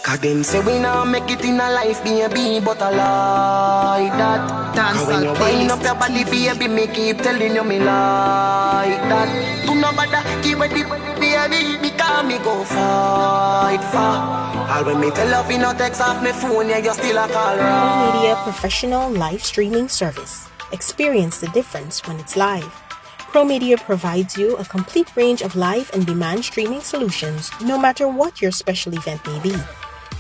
Cause them say we now make it in a life, baby, but I like that. Cause when you wind up your body, baby, me keep telling you me like that. Do not bother, keep it, baby, because me go fight for. All when me tell you, if you not text off my phone, yeah, you still a call right. Media professional live streaming service. Experience the difference when it's live. Pro Media provides you a complete range of live and demand streaming solutions, no matter what your special event may be.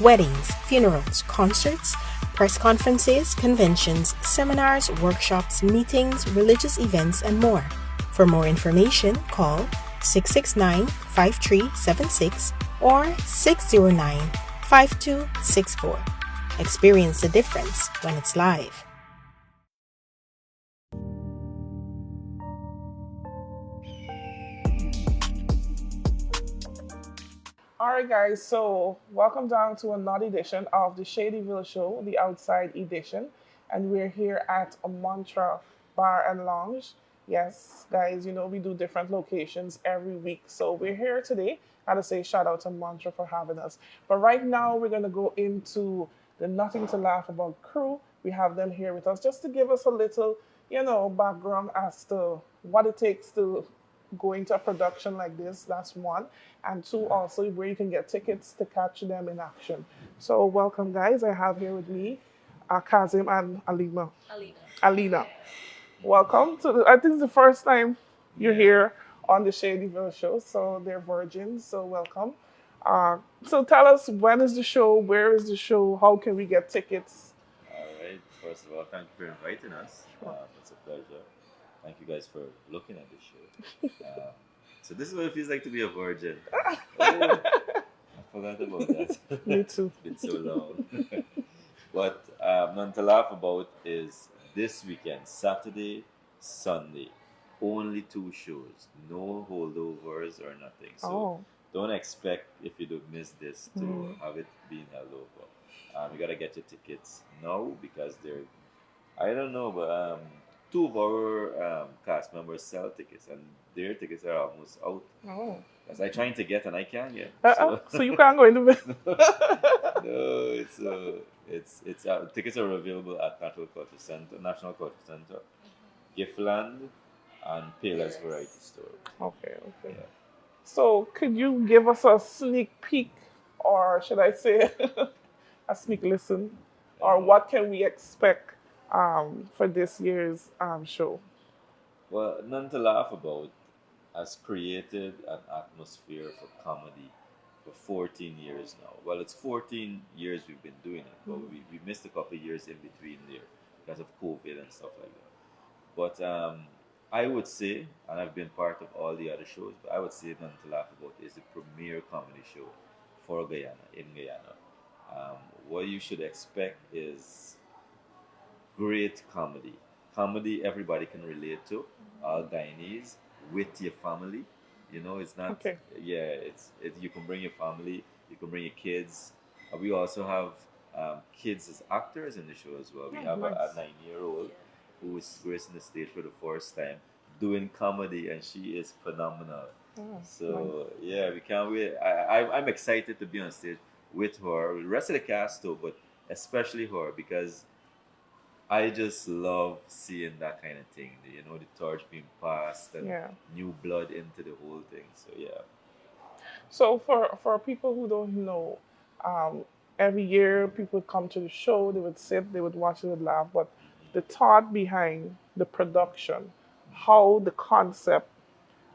Weddings, funerals, concerts, press conferences, conventions, seminars, workshops, meetings, religious events, and more. For more information, call 669-5376 or 609-5264. Experience the difference when it's live. Alright guys, so welcome down to another edition of the Shadyville Show, the Outside Edition. And we're here at a Mantra Bar and Lounge. Yes, guys, you know we do different locations every week. So we're here today. I gotta say shout out to Mantra for having us. But right now we're gonna go into the Nothing to Laugh About crew. We have them here with us just to give us a little, background as to what it takes to go into a production like this. That's one. And two, also where you can get tickets to catch them in action. So welcome, guys. I have here with me Kazim and Alina. Welcome to I think it's the first time you're here on the Shadyville Show. So they're virgins. So welcome. So tell us, when is the show? Where is the show? How can we get tickets? All right. First of all, thank you for inviting us. It's a pleasure. Thank you guys for looking at this show. So this is what it feels like to be a virgin. Oh, I forgot about that. Me too. It's been so long. But Nothing to Laugh About is this weekend, Saturday, Sunday. Only 2 shows. No holdovers or nothing. So don't expect, if you don't miss this, to have it being held over. You got to get your tickets now because they're, I don't know, but 2 of our cast members sell tickets, and their tickets are almost out. Because I'm trying to get and I can't get. So you can't go into it. No, it's tickets are available at National Culture Center, Giftland, and Payless Variety Store. Okay. Yeah. So could you give us a sneak peek, or should I say a sneak listen, or what can we expect for this year's show? Well, Nothing to Laugh About has created an atmosphere for comedy for 14 years now. Well, it's 14 years we've been doing it, but we missed a couple of years in between there because of COVID and stuff like that. But I would say, and I've been part of all the other shows, but I would say Nothing to Laugh About is the premier comedy show for Guyana, in Guyana. What you should expect is great comedy. Comedy everybody can relate to, all Guyanese, with your family. It's not, you can bring your family, you can bring your kids. We also have kids as actors in the show as well. We have a 9-year-old who is gracing the stage for the first time doing comedy, and she is phenomenal. We can't wait. I'm excited to be on stage with her, the rest of the cast too, but especially her, because I just love seeing that kind of thing. The torch being passed and new blood into the whole thing. So yeah. So for people who don't know, every year people come to the show, they would sit, they would watch, they would laugh, but the thought behind the production, how the concept,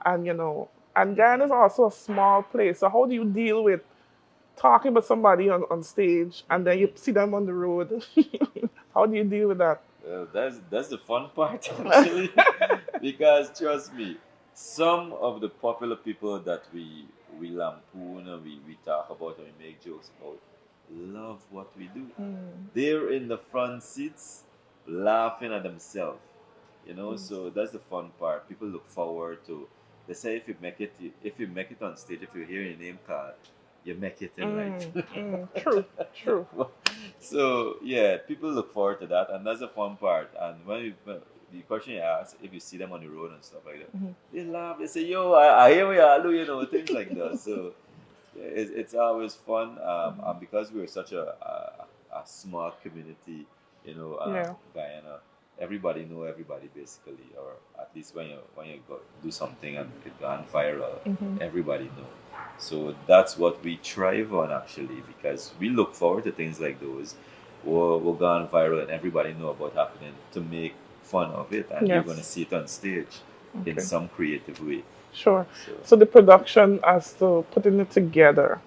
and Guyana is also a small place. So how do you deal with talking about somebody on stage and then you see them on the road? How do you deal with that? That's the fun part, actually. Because trust me, some of the popular people that we lampoon and we talk about and we make jokes about love what we do. They're in the front seats laughing at themselves. So that's the fun part. People look forward to, they say if you make it on stage, if you hear your name called, you make it in life. True. So yeah, people look forward to that, and that's the fun part. And when the question you ask, if you see them on the road and stuff like that, they laugh. They say, "Yo, I hear what you do," things like that. So It's always fun, and because we're such a small community, Yeah. Guyana, everybody know everybody basically, or at least when you go do something and it gone viral, everybody know. So that's what we thrive on actually, because we look forward to things like those. We're gone viral and everybody know about happening to make fun of it, and you're gonna Yes. see it on stage in Okay. some creative way. Sure. So. So the production as to putting it together.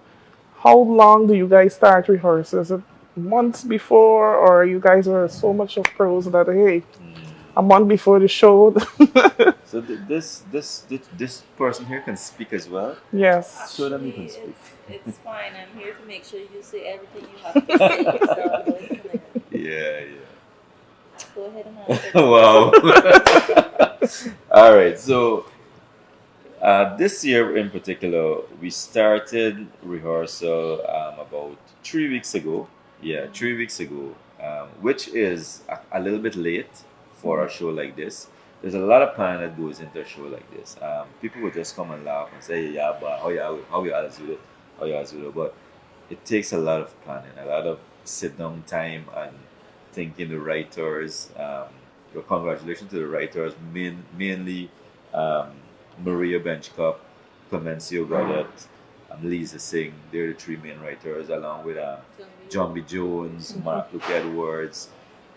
How long do you guys start rehearsals? Is it months before, or you guys are so much of pros that hey, a month before the show? So this person here can speak as well. Yes. So let me Actually, can speak. it's fine. I'm here to make sure you say everything you have to say. So I'm listening. Yeah, Go ahead and yeah. answer. Wow. All right. So this year in particular, we started rehearsal about 3 weeks ago. Yeah, 3 weeks ago, which is a little bit late for a show like this. There's a lot of planning that goes into a show like this. People will just come and laugh and say, "Yeah, but how you guys do it, how you guys do it." But it takes a lot of planning, a lot of sit down time, and thinking the writers. Well, congratulations to the writers, mainly um, Maria Benchcup, Clemencio Goddard, and Lisa Singh. They're the three main writers, along with John B. Jones, Mark Luke Edwards.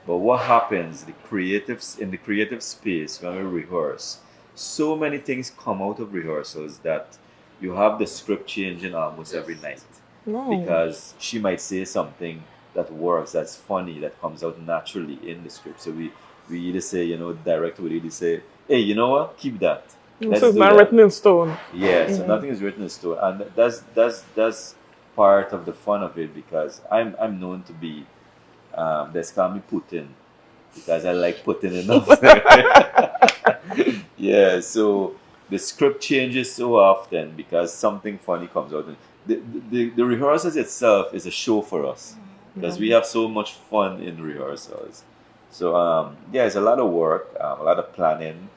But what happens, the creatives in the creative space when we rehearse, so many things come out of rehearsals that you have the script changing almost every night, No. because she might say something that works, that's funny, that comes out naturally in the script. So we either say, director would either say, "Hey, you know what? Keep that. This Let's is do not that." written in stone. Yeah, so nothing is written in stone, and that's part of the fun of it, because I'm known to be they call me Putin, because I like putting enough. Yeah, so the script changes so often because something funny comes out. The rehearsals itself is a show for us, because we have so much fun in rehearsals. So yeah, it's a lot of work, a lot of planning.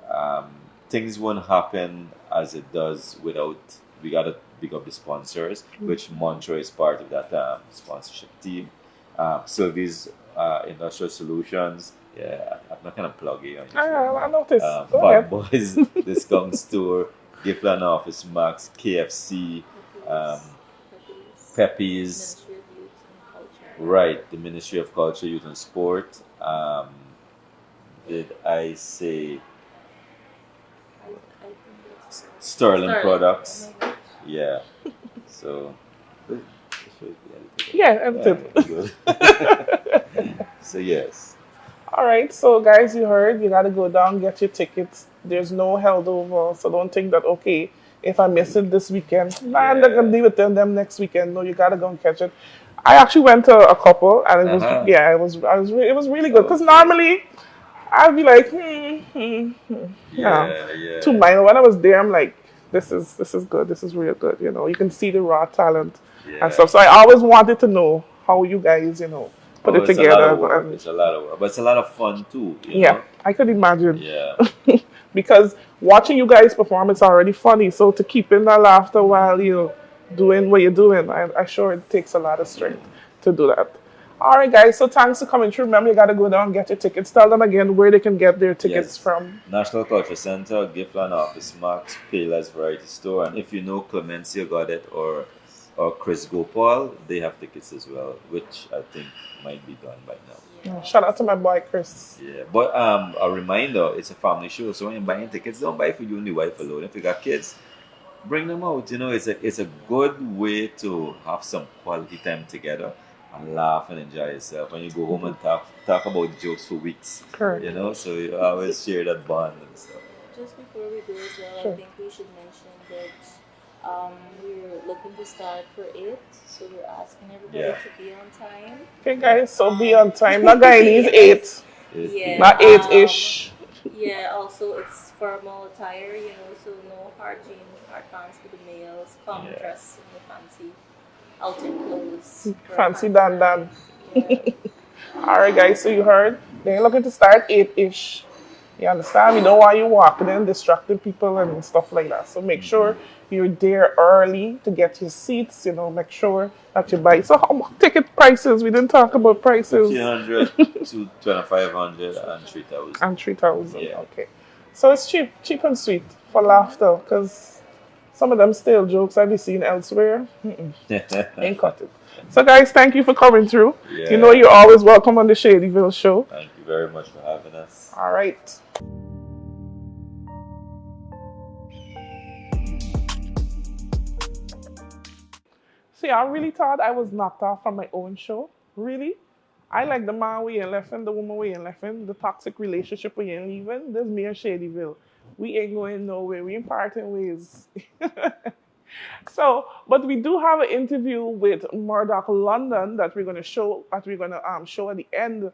Um, Things won't happen as it does without, we gotta pick up the sponsors, which Montreux is part of that sponsorship team. Sylvie's Industrial Solutions. Yeah, I'm not gonna plug it. I noticed. Go Fat ahead. Boys Discount Store, Giftland Office Max, KFC, Pepe's, Ministry of Youth and Culture. right, the Ministry of Culture, Youth and Sport. Did I say I think it's Sterling Sterling. Products? Oh my gosh. Yeah. So, Yeah, empty. good. So yes. All right, so guys, you heard, you got to go down, get your tickets. There's no held over, so don't think that, okay, if I miss it this weekend, man, they're going to leave it to them next weekend. No, you got to go and catch it. I actually went to a couple, and it was, yeah, it was really good. Because normally, I'd be like, Yeah. too minor. When I was there, I'm like, this is good. This is real good. You can see the raw talent Yeah. and stuff. So I always wanted to know how you guys, put it It's a lot together. of work. And- It's a lot of work, but it's a lot of fun too. yeah, I could imagine. Yeah. Because watching you guys perform, it's already funny. So to keep in that laughter while you're doing what you're doing, I'm sure it takes a lot of strength to do that. All right, guys. So thanks for coming through. Remember, you got to go down and get your tickets. Tell them again where they can get their tickets Yes. from. National Culture Center, Giftland Office Max, Payless Variety Store, and if you know Clemencio Goddard or Chris Gopal, they have tickets as well, which I think might be done by now. Shout out to my boy Chris. Yeah, but a reminder, it's a family show, so when you're buying tickets, don't buy for you and the wife alone. If you got kids, bring them out. It's a good way to have some quality time together and laugh and enjoy yourself. When you go home and talk about the jokes for weeks, Correct. so you always share that bond and stuff. Just before we go as well, Sure. I think we should mention that we're looking to start for 8, so we're asking everybody Yeah. to be on time. Okay, guys. So be on time. Not Guyanese 8, Yeah. not 8-ish. Yeah, also it's formal attire, so no hard jeans, hard pants for the males. Come Yeah. dress in the fancy outing clothes. for Fancy fancy dan. Yeah. All right, guys. So you heard. They're looking to start 8-ish. You understand? We don't want you walking in, distracting people and stuff like that. So make sure you're there early to get your seats. Make sure that you buy. So, how ticket prices? We didn't talk about prices. 1,500 to 2,500 and 3,000. And 3,000. Yeah. Okay, so it's cheap and sweet for laughter, because some of them stale jokes I've seen elsewhere. Ain't cut it. So, guys, thank you for coming through. Yeah. You're always welcome on the Shadyville Show. Thank you very much for having us. All right. See, I really thought I was knocked off from my own show. Really? I like the man we ain't left the woman we ain't left the toxic relationship we ain't leaving. There's me and Shadyville. We ain't going nowhere. We ain't parting ways. So, but we do have an interview with Murdoch London that we're going to show at the end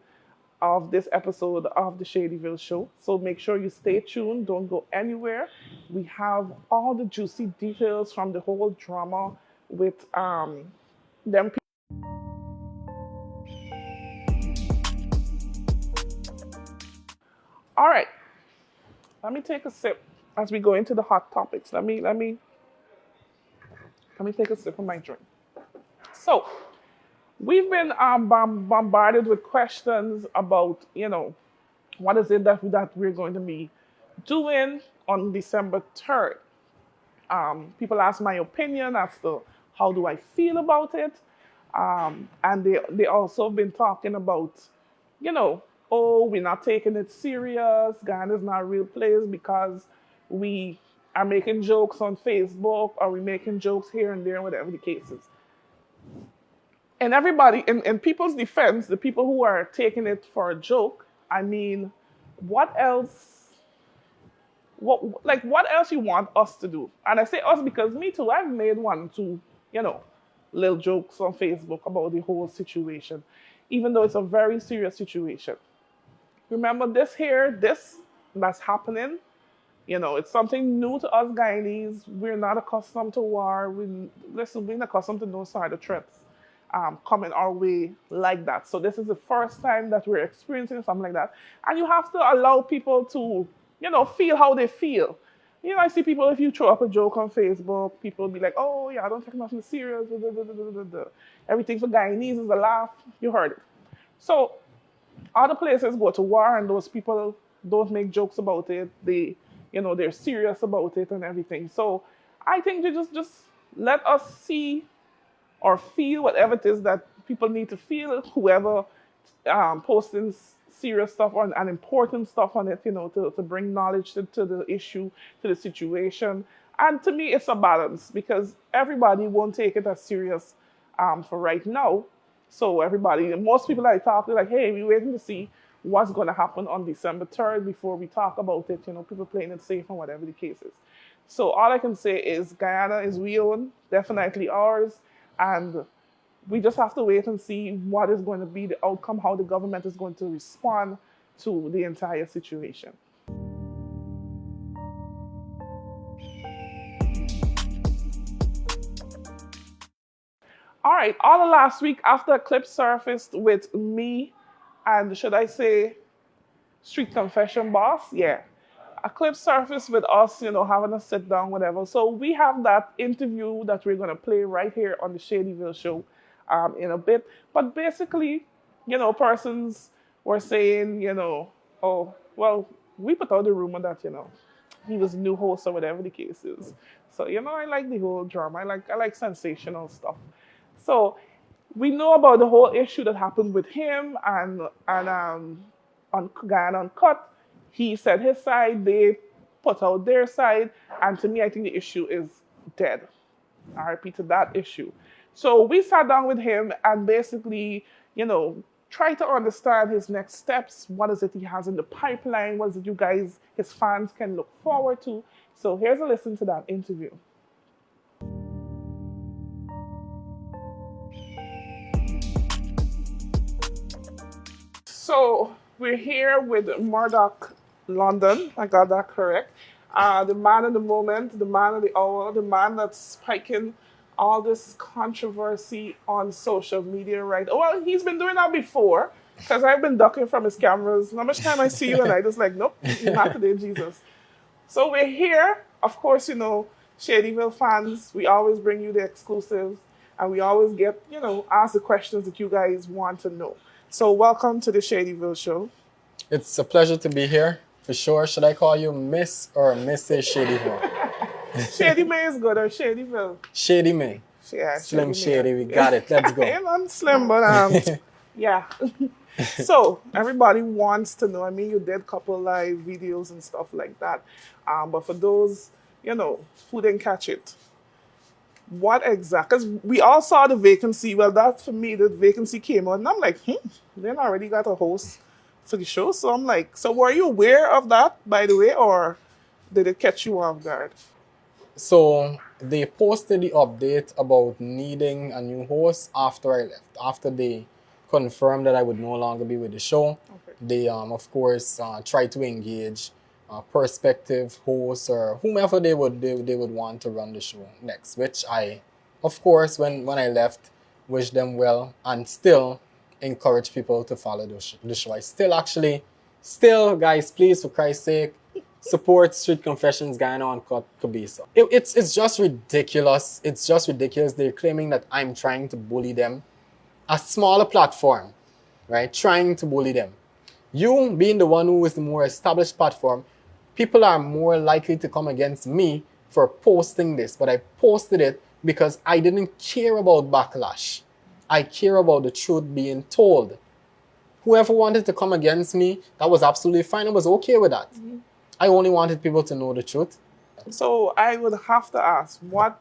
of this episode of the Shadyville Show. So make sure you stay tuned. Don't go anywhere. We have all the juicy details from the whole drama with them. All right. Let me take a sip as we go into the hot topics. Let me take a sip of my drink. So, we've been bombarded with questions about, what is it that we're going to be doing on December 3rd. People ask my opinion as to how do I feel about it. And they also been talking about, oh, we're not taking it serious. Guyana's not a real place because we are making jokes on Facebook, or we're making jokes here and there, whatever the case is. And everybody, in people's defense, the people who are taking it for a joke, I mean, what else you want us to do? And I say us because me too, I've made 1, 2, little jokes on Facebook about the whole situation, even though it's a very serious situation. Remember this that's happening, it's something new to us Guyanese. We're not accustomed to war. We're not accustomed to no sort of threats coming our way like that. So this is the first time that we're experiencing something like that. And you have to allow people to, feel how they feel. I see people, if you throw up a joke on Facebook, people will be like, oh, yeah, I don't take nothing serious. Everything for Guyanese is a laugh. You heard it. So other places go to war and those people don't make jokes about it. They're serious about it and everything. So I think they just let us see or feel whatever it is that people need to feel, whoever posting serious stuff and important stuff on it, to bring knowledge to the issue, to the situation. And to me, it's a balance, because everybody won't take it as serious for right now. So most people I talk to, like, hey, we're waiting to see what's going to happen on December 3rd before we talk about it. People playing it safe and whatever the case is. So all I can say is Guyana is we own, definitely ours. And we just have to wait and see what is going to be the outcome, how the government is going to respond to the entire situation. All right, all the last week after a clip surfaced with me and, should I say, Street Confession Boss, yeah. A clip surfaced with us, having a sit down, whatever. So we have that interview that we're going to play right here on the Shadyville Show in a bit. But basically, persons were saying, oh, well, we put out the rumor that, he was the new host or whatever the case is. So, I like the whole drama. I like sensational stuff. So we know about the whole issue that happened with him and on Guyana Uncut. He said his side, they put out their side, and to me, I think the issue is dead. RIP to that issue. So we sat down with him and basically, try to understand his next steps. What is it he has in the pipeline? What is it you guys, his fans, can look forward to? So here's a listen to that interview. So we're here with Murdoch London. I got that correct. The man of the moment, the man of the hour, the man that's spiking all this controversy on social media, right? Well, he's been doing that before, because I've been ducking from his cameras. How much time I see you and I just like, nope, not today, Jesus. So we're here, of course, Shadyville fans, we always bring you the exclusives, and we always get, ask the questions that you guys want to know. So welcome to the Shadyville Show. It's a pleasure to be here, for sure. Should I call you Miss or Mrs. Shadyville? Shady May is good, or Shadyville? Shady May. Yeah, Slim Shady Shady, we got it. Let's go. I'm not slim, but yeah. So everybody wants to know. I mean, you did a couple live videos and stuff like that. But for those, who didn't catch it, what exactly? Because we all saw the vacancy. Well, that for me, the vacancy came out, and I'm like, they already got a host for the show. So I'm like, so were you aware of that, by the way, or did it catch you off guard? So they posted the update about needing a new host after I left. After they confirmed that I would no longer be with the show, okay. They, of course, tried to engage prospective hosts or whomever they would want to run the show next, which I, of course, when I left, wished them well and still encourage people to follow the show. I still, guys, please, for Christ's sake, support Street Confessions Guyana on Kabisa. It's just ridiculous. It's just ridiculous. They're claiming that I'm trying to bully them. A smaller platform, right? Trying to bully them. You being the one who is the more established platform, people are more likely to come against me for posting this. But I posted it because I didn't care about backlash. I care about the truth being told. Whoever wanted to come against me, that was absolutely fine. I was okay with that. Mm-hmm. I only wanted people to know the truth. So I would have to ask, what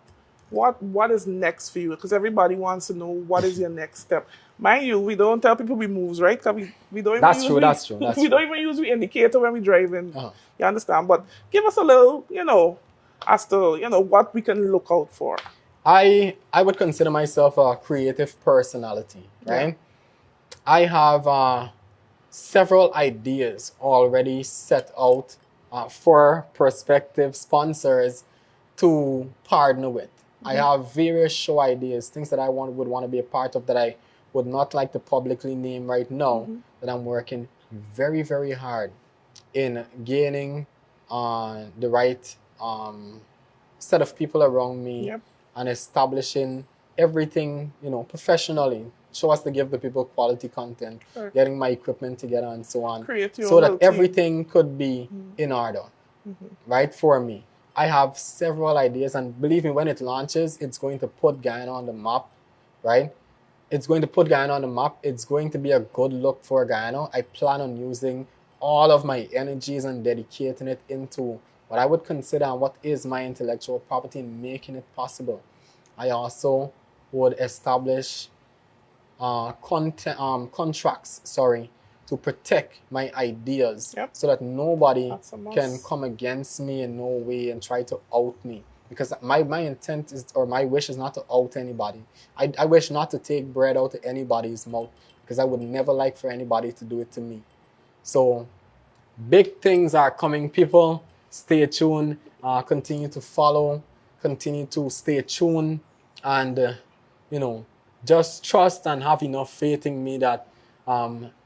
is next for you? Because everybody wants to know what is your next step. Mind you, we don't tell people we moves, right? Because we don't even That's true. We don't even use the indicator when we drive in. Uh-huh. You understand? But give us a little, as to, what we can look out for. I would consider myself a creative personality, right? Yeah. I have several ideas already set out for prospective sponsors to partner with. Mm-hmm. I have various show ideas, things that I would want to be a part of that I would not like to publicly name right now, mm-hmm. that I'm working very, very hard in gaining the right set of people around me, yep. and establishing everything, professionally, so as to give the people quality content, sure. getting my equipment together and so on, so that everything could be mm-hmm. in order, mm-hmm. right, for me. I have several ideas, and believe me, when it launches, it's going to put Guyana on the map, right? It's going to put Guyana on the map. It's going to be a good look for Guyana. I plan on using all of my energies and dedicating it into what I would consider and what is my intellectual property and making it possible. I also would establish contracts, to protect my ideas, yep. so that nobody can come against me in no way and try to out me. Because my intent is, or my wish is not to out anybody. I wish not to take bread out of anybody's mouth, because I would never like for anybody to do it to me. So big things are coming, people. Stay tuned, continue to follow, continue to stay tuned, and, just trust and have enough faith in me that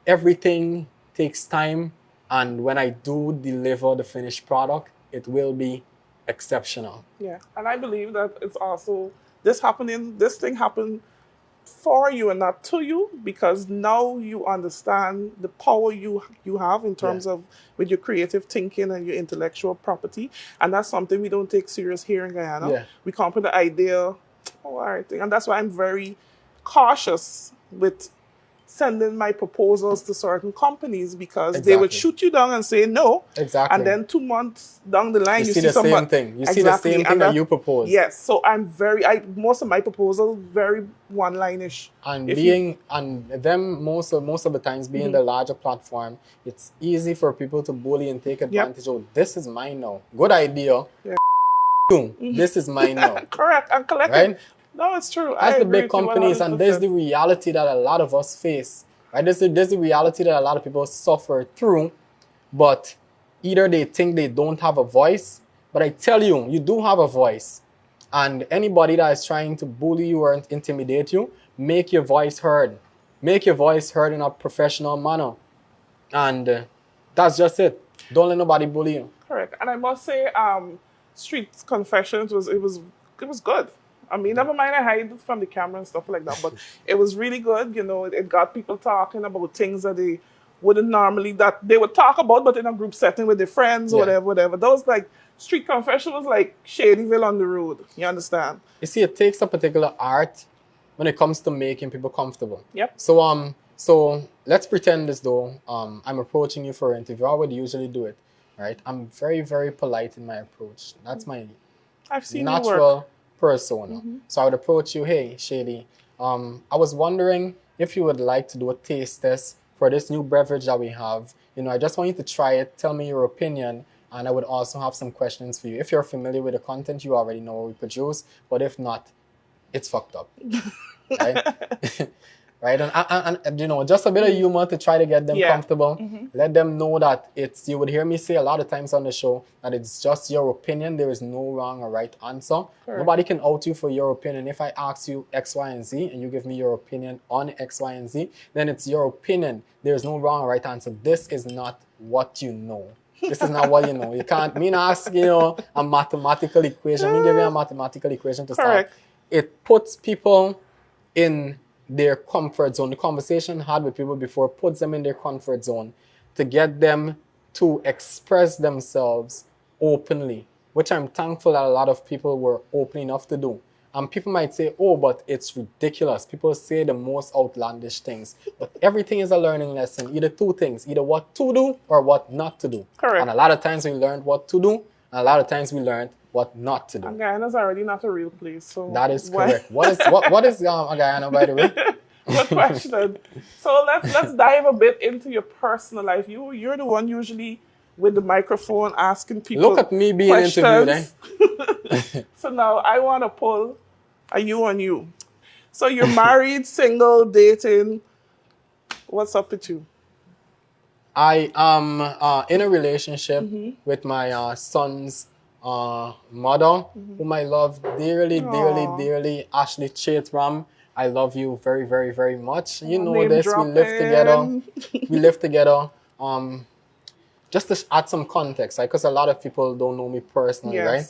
everything takes time, and when I do deliver the finished product, it will be exceptional. Yeah, and I believe that it's also, this thing happened for you and not to you, because now you understand the power you have in terms, yeah. of with your creative thinking and your intellectual property, and that's something we don't take serious here in Guyana. Yeah. We come up with the idea, and that's why I'm very cautious with sending my proposals to certain companies, because they would shoot you down and say no. Exactly. And then 2 months down the line, you see the same thing. You see the same thing that you propose. Yes. So I'm most of my proposals very one-line-ish. And most of the times being mm-hmm. the larger platform, it's easy for people to bully and take advantage. Yep. Oh, this is mine now. Good idea. Yeah. This is mine now. Correct. I'm collecting. Right? No, it's true. That's the big companies, and there's the reality that a lot of us face. Right? There's the reality that a lot of people suffer through, but either they think they don't have a voice, but I tell you, you do have a voice. And anybody that is trying to bully you or intimidate you, make your voice heard. Make your voice heard in a professional manner. And that's just it. Don't let nobody bully you. Correct. And I must say, Street Confessions it was good. I mean, never mind I hide from the camera and stuff like that, but it was really good. You know, it got people talking about things that they wouldn't normally, that they would talk about, but in a group setting with their friends or whatever. Those like Street Confession was like Shadyville on the road. You understand? You see, it takes a particular art when it comes to making people comfortable. Yep. So let's pretend as though I'm approaching you for an interview. I would usually do it, right? I'm very, very polite in my approach. That's my I've seen natural persona. So I would approach you, hey, Shady, I was wondering if you would like to do a taste test for this new beverage that we have. You know, I just want you to try it, tell me your opinion, and I would also have some questions for you. If you're familiar with the content, you already know what we produce, but if not, it's fucked up, right? Right, and you know, just a bit of humor to try to get them comfortable. Let them know that you would hear me say a lot of times on the show that it's just your opinion. There is no wrong or right answer. Correct. Nobody can out you for your opinion. If I ask you X, Y, and Z, and you give me your opinion on X, Y, and Z, then it's your opinion. There is no wrong or right answer. This is not what you know. This is not what you know. You can't ask, you know, a mathematical equation. Me give you a mathematical equation to start. It puts people in their comfort zone. The conversation had with people before puts them in their comfort zone to get them to express themselves openly, which I'm thankful that a lot of people were open enough to do. And people might say, oh, but it's ridiculous. People say the most outlandish things. But everything is a learning lesson. Either two things, either what to do or what not to do. Correct. And a lot of times we learned what to do, and a lot of times we learned what not to do. And Guyana's already not a real place, so that is correct. What is Guyana, by the way? Good question. So let's dive a bit into your personal life. You're the one usually with the microphone asking people. Look at me being interviewed, eh? So now I want to pull a you on you. So you're married, single, dating. What's up with you? I am in a relationship with my son's mother, whom I love dearly, dearly, Ashley Chaitram. I love you very, very, very much. You know this. We live together. We live together. Just to add some context, right? Because a lot of people don't know me personally, right?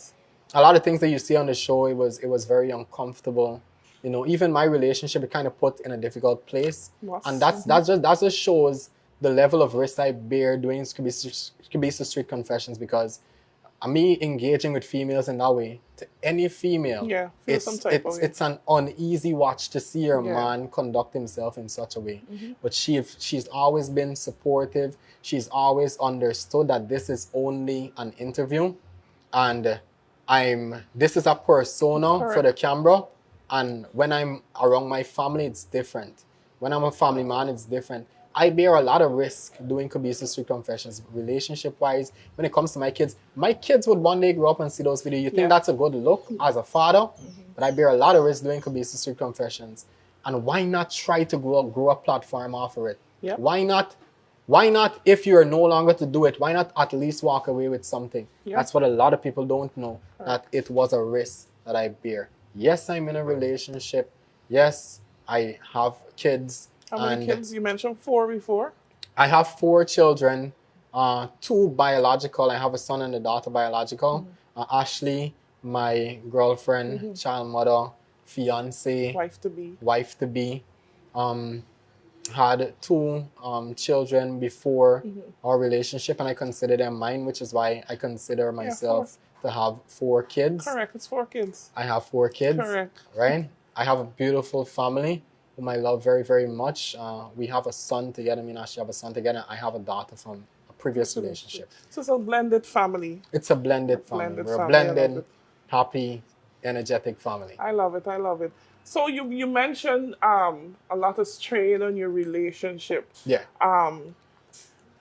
A lot of things that you see on the show, it was very uncomfortable. You know, even my relationship, it kind of put in a difficult place, and that just shows the level of risk I bear doing Skibisa Street Confessions, because me engaging with females in that way, to any female, it's an uneasy watch to see your man conduct himself in such a way. But she's always been supportive. She's always understood that this is only an interview, and this is a persona for the camera. And when I'm around my family, it's different. When I'm a family man, it's different. I bear a lot of risk doing Skibisa Street Confessions, relationship-wise. When it comes to my kids would one day grow up and see those videos. You think that's a good look as a father? But I bear a lot of risk doing Skibisa Street Confessions. And why not try to grow a platform off of it? Yep. Why not, if you're no longer to do it, why not at least walk away with something? Yep. That's what a lot of people don't know, that it was a risk that I bear. Yes, I'm in a relationship. Yes, I have kids. How many kids? You mentioned 4 before. I have 4 children, 2 biological. I have a son and a daughter biological. Ashley, my girlfriend, child mother, fiance, wife to be. Had 2 children before our relationship, and I consider them mine, which is why I consider myself to have 4 kids. Correct, it's 4 kids. I have 4 kids. Correct. Right? I have a beautiful family whom I love very, very much. We have a son together. Me and Ashley have a son together. I have a daughter from a previous relationship. So it's a blended family. It's a blended family. We're a blended, happy, energetic family. I love it. I love it. So you mentioned a lot of strain on your relationship. Yeah.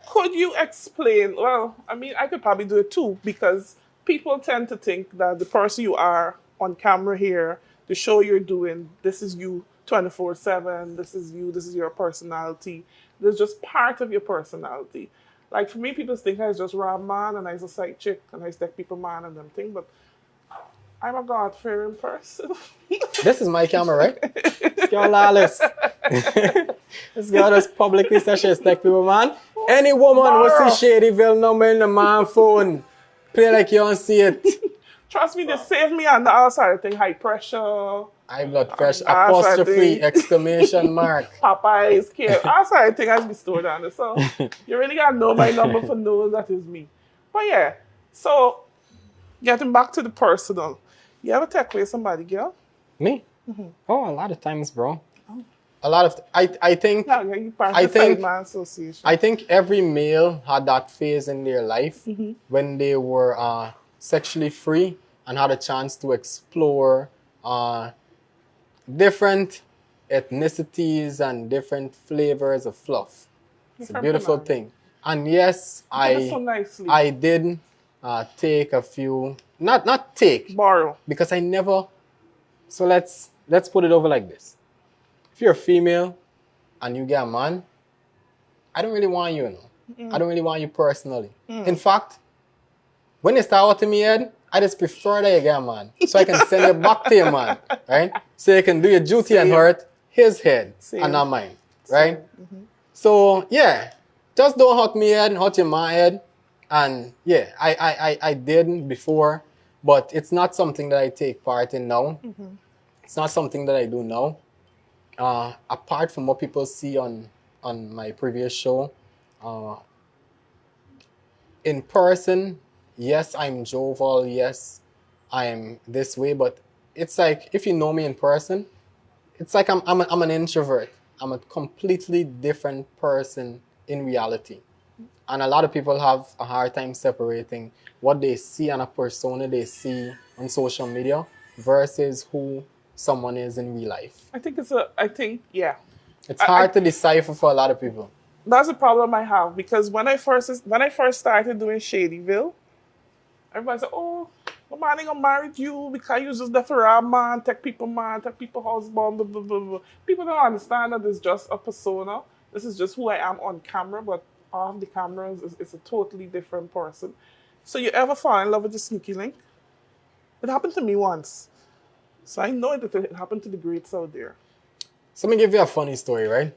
Could you explain? Well, I mean, I could probably do it too, because people tend to think that the person you are on camera here, the show you're doing, this is you 24/7. This is you. This is your personality. There's just part of your personality. Like for me, people think I was just Rob man and I was a side chick and I stack people man and them thing, but I'm a God-fearing person. This is my camera, right? This girl lawless. This girl just publicly says she stack people man. Any woman who see Shadyville number in the man phone, play like you don't see it. Trust me, they saved me on the outside thing, high pressure, High blood pressure, outside apostrophe, thing. exclamation mark. Popeyes, outside thing has been stored on it. So you really gotta know my number for knowing that is me. But yeah, so getting back to the personal. You ever take away somebody, girl? Me? Oh, a lot of times, bro. A lot of I think No, you part I of the think- Sideman Association. I think every male had that phase in their life when they were sexually free and had a chance to explore different ethnicities and different flavors of fluff. It's a Different beautiful banana. thing. And yes, Put it so nicely. I did take a few, not take, Borrow. because I never. So let's put it over like this. If you're a female and you get a man, I don't really want you, I don't really want you personally. In fact, when you start out in my head, I just prefer that you get a man, so I can send you back to your man, right? So you can do your duty and hurt his head and not mine, right? So yeah, just don't hurt me head, hurt your man head, and yeah, I did before, but it's not something that I take part in now. It's not something that I do now. Apart from what people see on my previous show, in person, yes, I'm jovial, yes, I'm this way, but it's like, if you know me in person, it's like I'm an introvert. I'm a completely different person in reality. And a lot of people have a hard time separating what they see on a persona they see on social media versus who someone is in real life. Yeah. It's hard to decipher for a lot of people. That's the problem I have, because when I first started doing Shadyville, everybody said, "Oh, my man ain't gonna marry you because you just there for a man, take people house bomb, blah, blah, blah, blah." People don't understand that it's just a persona. This is just who I am on camera, but off the cameras, it's a totally different person. So you ever fall in love with the sneaky link? It happened to me once. So I know that it happened to the greats out there. So let me give you a funny story, right?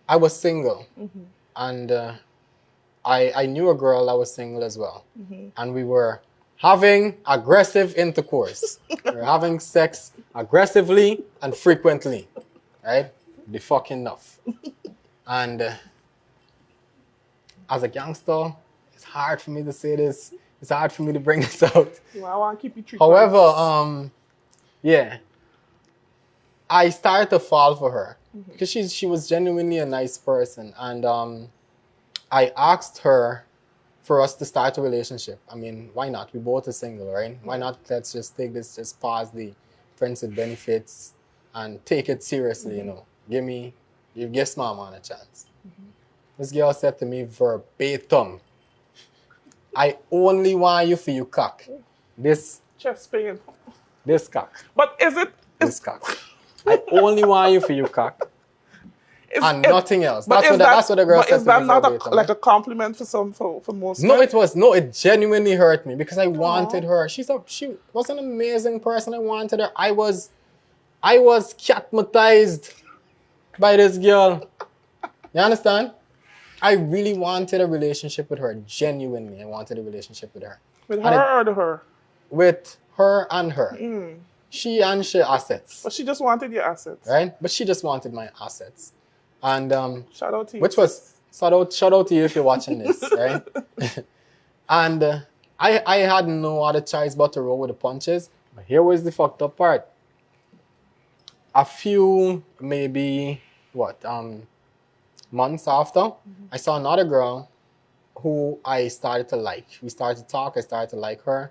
I was single, and I knew a girl that was single as well. And we were having aggressive intercourse. We were having sex aggressively and frequently, right? The fucking enough. And as a gangster, it's hard for me to say this. It's hard for me to bring this out. Well, I want to keep you treated. However, yeah, I started to fall for her because she was genuinely a nice person, and I asked her for us to start a relationship. I mean, why not? We both are single, right? Why not? Let's just take this, just pause the friends with benefits and take it seriously, you know. Give small man a chance. This girl said to me verbatim, "I only want you for your cock. This Chest pain. cock. But is it? This cock. I only want you for your cock. And nothing else." But That's what the girl but said is to that me not verbatim, like right? a compliment for most? No, men? it genuinely hurt me because I wanted her. She was an amazing person. I wanted her. I was catmatized by this girl. You understand? I really wanted a relationship with her. Genuinely, I wanted a relationship with her. With And her or to her? With her and her. She and she assets. But she just wanted your assets. Right? But she just wanted my assets. And Shout out to you. which was shout out to you if you're watching this, right? And I had no other choice but to roll with the punches. But here was the fucked up part. A few, maybe months after, I saw another girl who I started to like. We started to talk. I started to like her,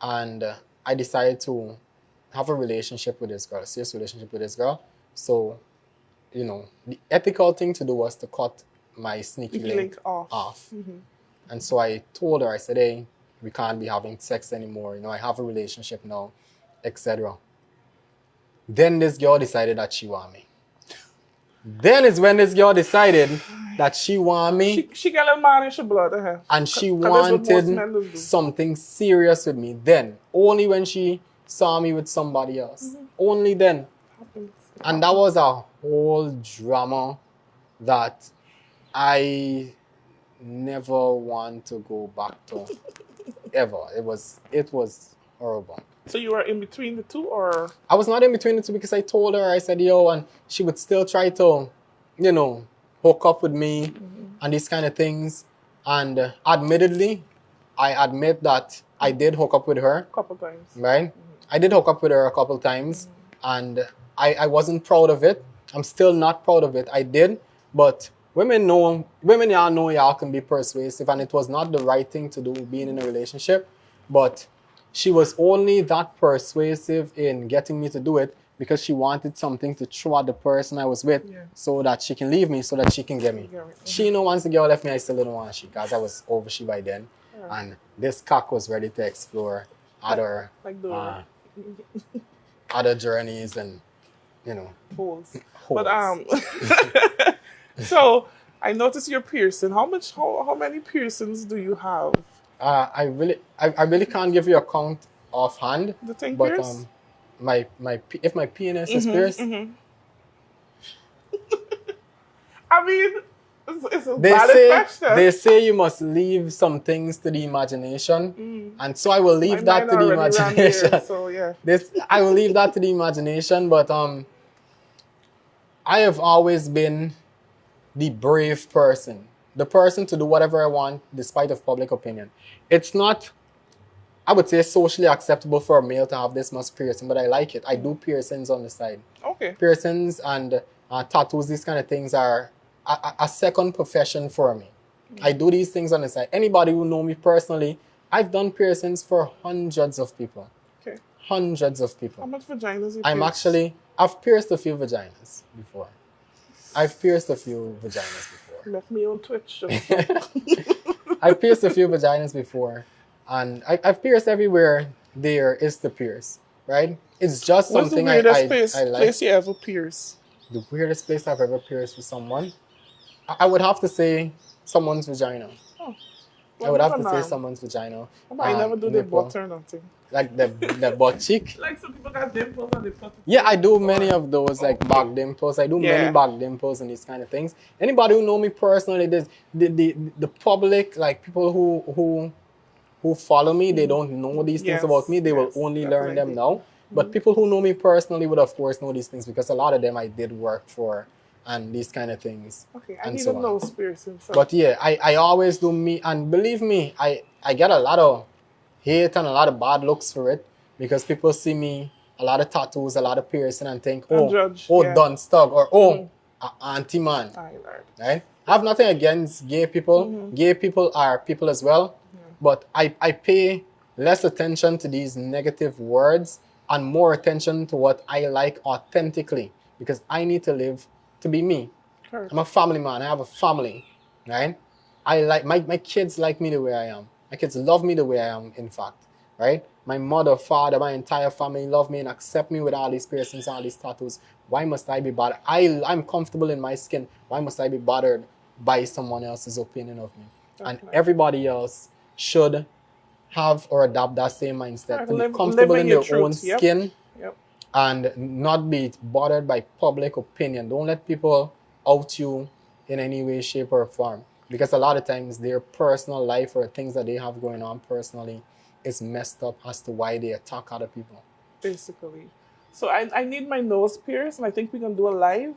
and I decided to have a relationship with this girl, a serious relationship with this girl. So, you know, the ethical thing to do was to cut my sneaky link off. And so I told her, I said, "Hey, we can't be having sex anymore. You know, I have a relationship now, etc." Then this girl decided that she want me. Then is when this girl decided that she want me. She got a man in her blood. And she 'Cause that's what most men wanted do. something serious with me. Then, only when she saw me with somebody else. Only then. And that was a whole drama that I never want to go back to ever. It was horrible. So you were in between the two, or? I was not in between the two because I told her, I said, yo, and she would still try to, you know, hook up with me and these kind of things. And admittedly, I admit that I did hook up with her. A couple times. Right? I did hook up with her a couple times. And I wasn't proud of it. I'm still not proud of it. I did. But women y'all know y'all can be persuasive. And it was not the right thing to do being in a relationship. But she was only that persuasive in getting me to do it because she wanted something to throw at the person I was with so that she can leave me, so that she can get me. She know once the girl left me, I still didn't want she because I was over she by then. And this cock was ready to explore other other journeys and, you know, holes. But so I noticed your piercing. How many piercings do you have? I really can't give you a count offhand. The thing but pierced? If my penis is pierced, I mean, it's a valid question. They say you must leave some things to the imagination, and so I will leave that to the imagination. Here, so yeah, I will leave that to the imagination. But I have always been the brave person. The person to do whatever I want despite of public opinion. It's not, I would say, socially acceptable for a male to have this much piercing, but I like it. I do piercings on the side. Okay. Piercings and tattoos, these kind of things are a second profession for me. I do these things on the side. Anybody who know me personally, I've done piercings for hundreds of people. Okay. Hundreds of people. How much vaginas you pierced? I've pierced a few vaginas before. I've pierced a few vaginas before. Left me on Twitch. I've pierced a few vaginas before, and I've pierced everywhere there is to pierce, right? It's just something I like. What's the weirdest place you ever pierced? The weirdest place I've ever pierced with someone? I would have to say someone's vagina. Oh, I would have to say someone's vagina. I never do the butt or nothing. Like the butt cheek? Like some people got dimples and they put it. Yeah, I do many of those, like back dimples. I do many back dimples and these kind of things. Anybody who know me personally, the public, like people who follow me, they don't know these things about me. They will only learn them now. But people who know me personally would, of course, know these things because a lot of them I did work for and these kind of things. Okay, I need a nose piercing. So. But yeah, I always do me, and believe me, I get a lot of hate and a lot of bad looks for it because people see me, a lot of tattoos, a lot of piercing and think, done stug, or auntie man. Right? I have nothing against gay people. Gay people are people as well. But I pay less attention to these negative words and more attention to what I like authentically because I need to live to be me. Sure. I'm a family man. I have a family, right? I like my kids like me the way I am. My kids love me the way I am, in fact, right? My mother, father, my entire family love me and accept me with all these piercings, all these tattoos. Why must I be bothered? I'm comfortable in my skin. Why must I be bothered by someone else's opinion of me? And everybody else should have or adopt that same mindset. To be comfortable in their own skin and not be bothered by public opinion. Don't let people out you in any way, shape, or form. Because a lot of times their personal life or things that they have going on personally is messed up as to why they attack other people. Basically. So I need my nose pierced and I think we can do a live.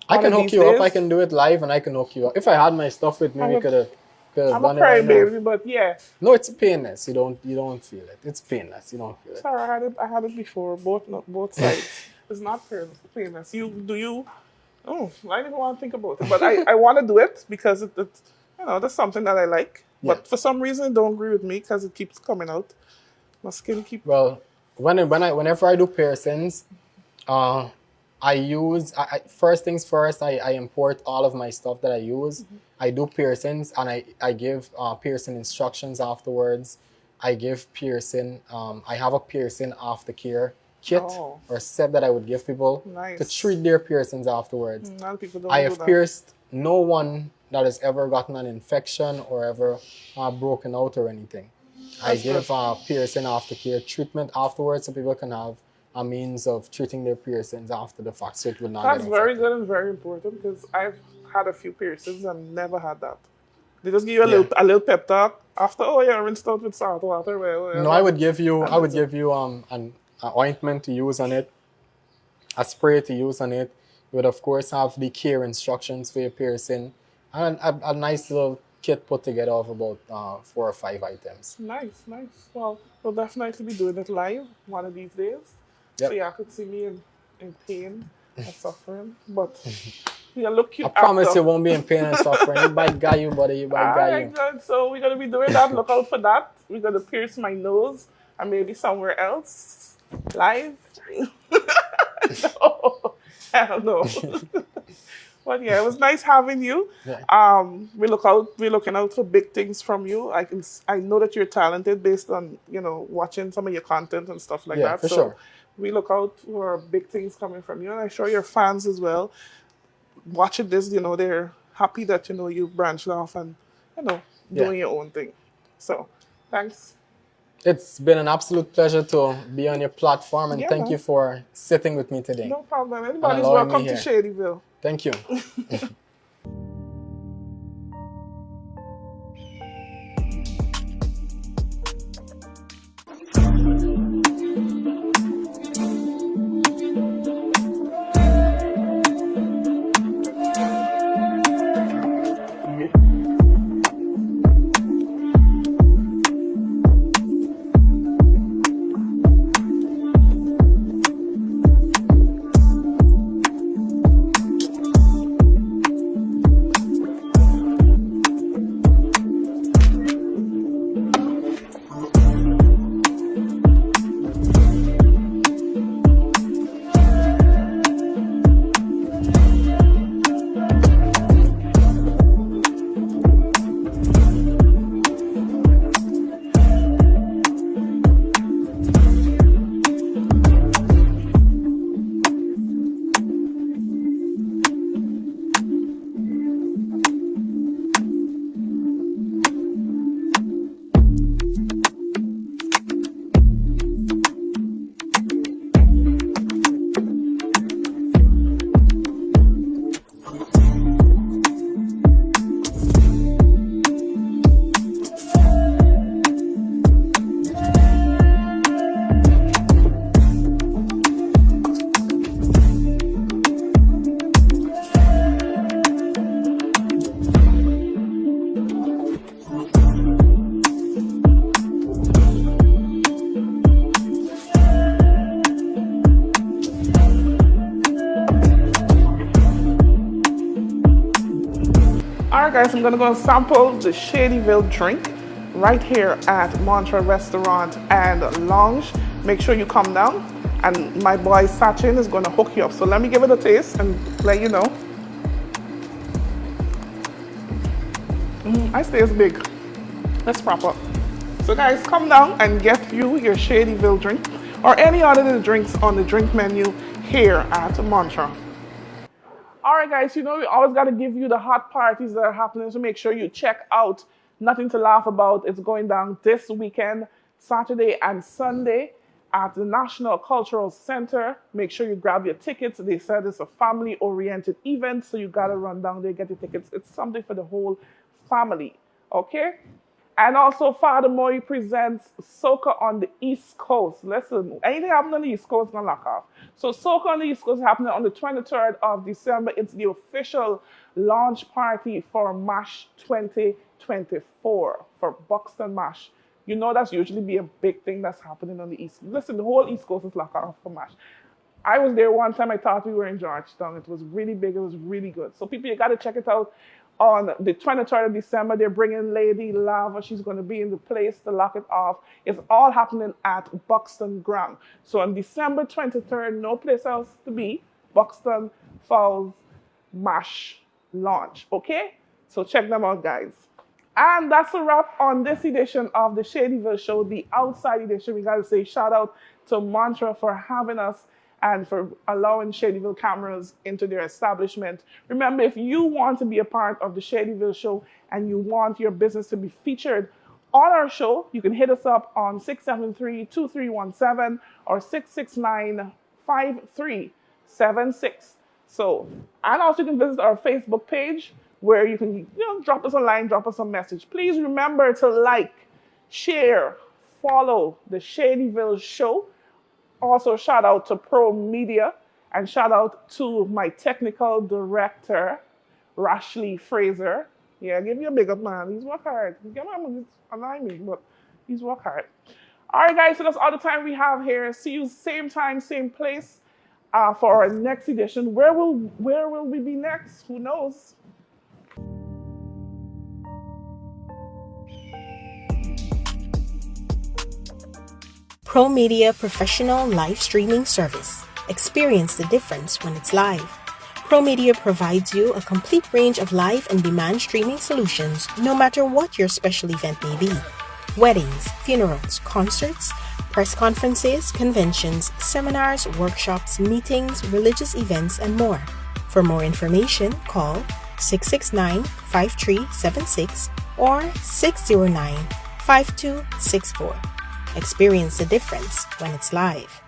I can hook you up. I can do it live and I can hook you up. If I had my stuff with me, we could have I'm a crybaby, but yeah. No, it's painless. You don't feel it. It's painless. You don't feel it. Sorry, I had it before. Both sides. It's not painless. Oh, I didn't want to think about it, but I want to do it because it's that's something that I like. But for some reason, it don't agree with me because it keeps coming out. My skin keeps. Well, whenever I do piercings, I use first things first. I import all of my stuff that I use. I do piercings and I give piercing instructions afterwards. I give piercing. I have a piercing aftercare kit or set that I would give people to treat their piercings afterwards. I have pierced no one that has ever gotten an infection or ever broken out or anything. I give piercing aftercare treatment afterwards so people can have a means of treating their piercings after the fact so it would not That's very good and very important because I've had a few piercings and never had that. They just give you Yeah. a little pep talk after. Oh yeah, rinsed out with salt water. No, I would give you an ointment to use on it, a spray to use on it. You would of course have the care instructions for your piercing, and a nice little kit put together of about 4 or 5 items. Nice, nice. Well, we'll definitely be doing it live one of these days. Yep. So y'all could see me in pain and suffering. But you look cute I promise after. you won't be in pain and suffering. You might guy you, buddy. You might guy you. Alright, good. So we're gonna be doing that. Look out for that. We're gonna pierce my nose and maybe somewhere else. Live. No, I don't know. But yeah, it was nice having you. Yeah. We're looking out for big things from you. I know that you're talented based on, watching some of your content and stuff like Yeah, that. for So sure. we look out for big things coming from you, and I'm sure your fans as well. Watching this, they're happy that you branched off and doing your own thing. So thanks. It's been an absolute pleasure to be on your platform, and Yeah, thank man. you for sitting with me today. No problem. Anybody's allowing me welcome to here. Shadyville. Thank you. Alright guys, I'm gonna go and sample the Shadyville drink right here at Mantra Restaurant and Lounge. Make sure you come down, and my boy Sachin is gonna hook you up. So let me give it a taste and let you know. I say it's big. That's proper. So guys, come down and get you your Shadyville drink or any other of the drinks on the drink menu here at Mantra. All right, guys, we always got to give you the hot parties that are happening, so make sure you check out Nothing to Laugh About. It's going down this weekend, Saturday and Sunday at the National Cultural Center. Make sure you grab your tickets. They said it's a family-oriented event, so you got to run down there, get your tickets. It's something for the whole family, okay? And also, Father Moy presents Soca on the East Coast. Listen, anything happening on the East Coast is going to lock off. So Soca on the East Coast is happening on the 23rd of December. It's the official launch party for MASH 2024, for Buxton MASH. You know that's usually be a big thing that's happening on the East. Listen, the whole East Coast is locked off for MASH. I was there one time. I thought we were in Georgetown. It was really big. It was really good. So people, you got to check it out. On the 23rd of December, they're bringing Lady Lava. She's going to be in the place to lock it off. It's all happening at Buxton Ground. So on December 23rd, no place else to be. Buxton Falls MASH launch. Okay? So check them out, guys. And that's a wrap on this edition of the Shadyville Show, the Outside Edition. We got to say shout out to Mantra for having us and for allowing Shadyville cameras into their establishment. Remember, if you want to be a part of the Shadyville Show and you want your business to be featured on our show, you can hit us up on 673-2317 or 669-5376. So, and also you can visit our Facebook page, where you can drop us a line, drop us a message. Please remember to like, share, follow the Shadyville Show. Also, shout out to Pro Media and shout out to my technical director, Rashley Fraser. Yeah, give me a big up, man. He's work hard. He's annoying me, but he's work hard. All right, guys, so that's all the time we have here. See you same time, same place for our next edition. Where will we be next? Who knows? Pro Media Professional Live Streaming Service. Experience the difference when it's live. Pro Media provides you a complete range of live and demand streaming solutions no matter what your special event may be. Weddings, funerals, concerts, press conferences, conventions, seminars, workshops, meetings, religious events, and more. For more information, call 669-5376 or 609-5264. Experience the difference when it's live.